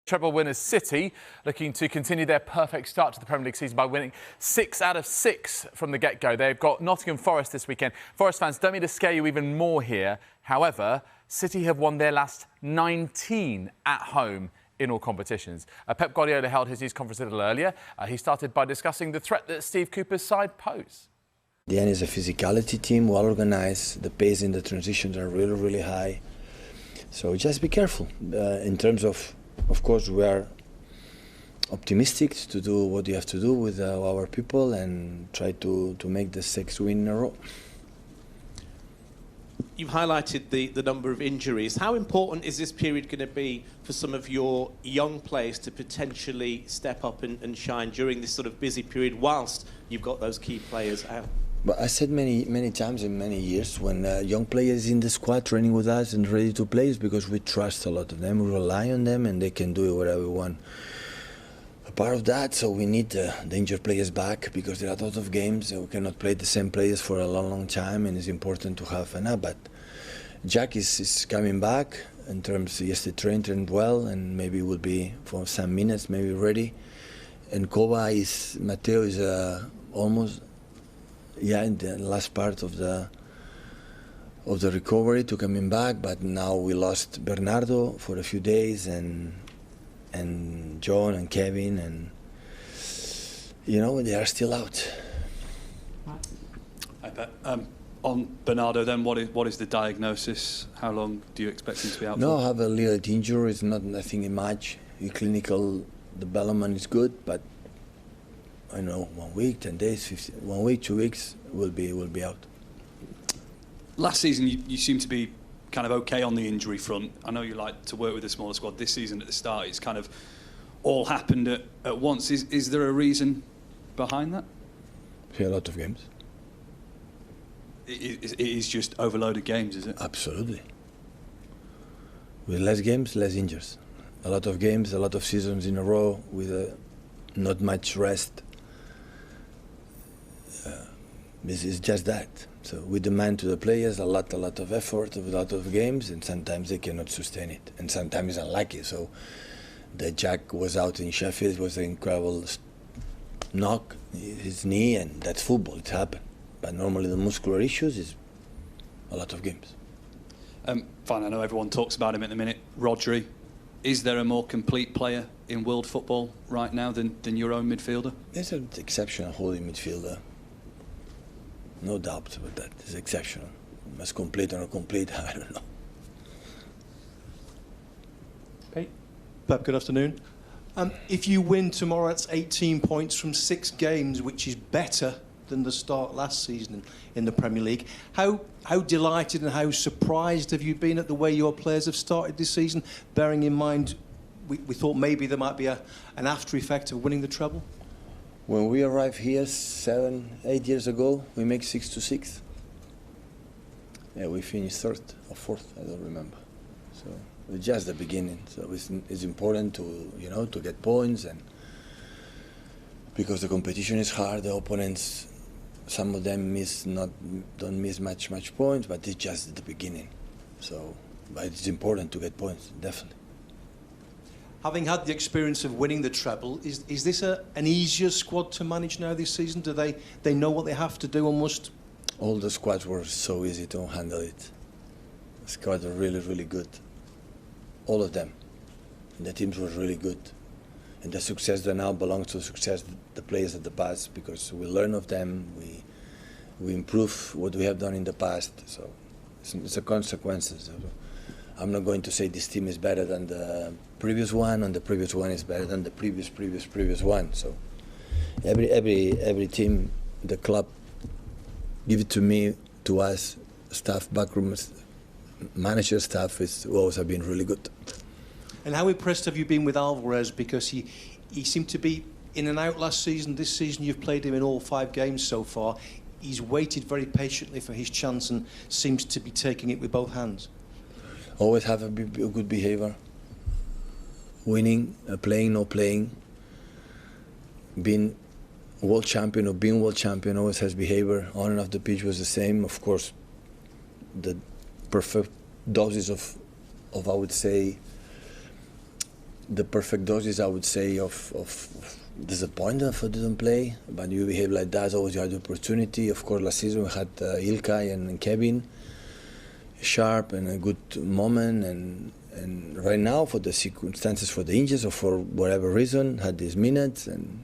Treble winners City looking to continue their perfect start to the Premier League season by winning 6 out of 6 from the get-go. They've got Nottingham Forest this weekend. Forest fans, don't mean to scare you even more here. However, City have won their last 19 at home in all competitions. Pep Guardiola held his news conference a little earlier. He started by discussing the threat that Steve Cooper's side pose. The end is a physicality team, well organised. The pace in the transitions are really, really high. So just be careful. In terms of course, we are optimistic to do what you have to do with our people and try to make the 6 win in a row. You've highlighted the number of injuries. How important is this period going to be for some of your young players to potentially step up and shine during this sort of busy period whilst you've got those key players out? But I said many times in many years, when young players in the squad training with us and ready to play, is because we trust a lot of them, we rely on them, and they can do whatever we want. A part of that, so we need the injured players back, because there are a lot of games and we cannot play the same players for a long time, and it's important to have enough. But Jack is coming back. In terms, yesterday trained well, and maybe will be for some minutes, maybe ready. And Matteo is almost. Yeah, in the last part of the recovery to coming back, but now we lost Bernardo for a few days, and John and Kevin, and they are still out. I bet. On Bernardo, then, what is the diagnosis? How long do you expect him to be out for? No, I have a little injury. It's not nothing much. The clinical development is good, but I know 1 week, 10 days, 1 week, 2 weeks will be out. Last season, you seemed to be kind of okay on the injury front. I know you like to work with a smaller squad. This season, at the start, it's kind of all happened at once. Is there a reason behind that? Yeah, a lot of games. It is just overloaded games, is it? Absolutely. With less games, less injuries. A lot of games, a lot of seasons in a row with not much rest. This is just that. So we demand to the players a lot of effort, a lot of games, and sometimes they cannot sustain it, and sometimes it's unlucky. So the Jack was out in Sheffield, it was an incredible knock, his knee, and that's football, it happened. But normally the muscular issues is a lot of games. Fine, I know everyone talks about him at the minute. Rodri, is there a more complete player in world football right now than your own midfielder? There's an exceptional holding midfielder. No doubt about that. It's exceptional. As complete or not complete, I don't know. Pep, good afternoon. If you win tomorrow, it's 18 points from 6 games, which is better than the start last season in the Premier League. How delighted and how surprised have you been at the way your players have started this season, bearing in mind we thought maybe there might be an after effect of winning the treble? When we arrived here 7, 8 years ago, we make 6 to 6. Yeah, we finished 3rd or 4th, I don't remember. So it's just the beginning. So it's important to get points, and because the competition is hard, the opponents, some of them don't miss much points, but it's just the beginning. So, but it's important to get points, definitely. Having had the experience of winning the treble, is this an easier squad to manage now this season? Do they know what they have to do or must? All the squads were so easy to handle it. The squads are really, really good. All of them. And the teams were really good. And the success that now belongs to the success the players of the past, because we learn of them, we improve what we have done in the past. So it's a consequences. I'm not going to say this team is better than the previous one, and the previous one is better than the previous one. So every team, the club, give it to me, to us, staff, backroom, manager staff, always have been really good. And how impressed have you been with Alvarez? Because he seemed to be in and out last season. This season you've played him in all 5 games so far. He's waited very patiently for his chance and seems to be taking it with both hands. Always have a good behavior. Winning, playing, not playing. Being world champion or being world champion always has behavior. On and off the pitch was the same. Of course, the perfect doses of I would say, the perfect doses, I would say, of disappointment for didn't play. But you behave like that, always you had the opportunity. Of course, last season we had Ilkay and Kevin, sharp and a good moment. And right now, for the circumstances, for the injuries or for whatever reason, had these minutes, and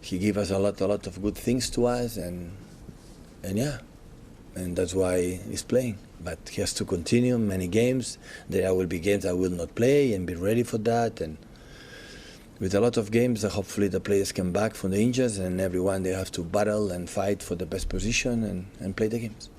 he gave us a lot of good things to us, and yeah, and that's why he's playing. But he has to continue many games. There will be games I will not play and be ready for that. And with a lot of games, hopefully the players come back from the injuries, and everyone they have to battle and fight for the best position and play the games.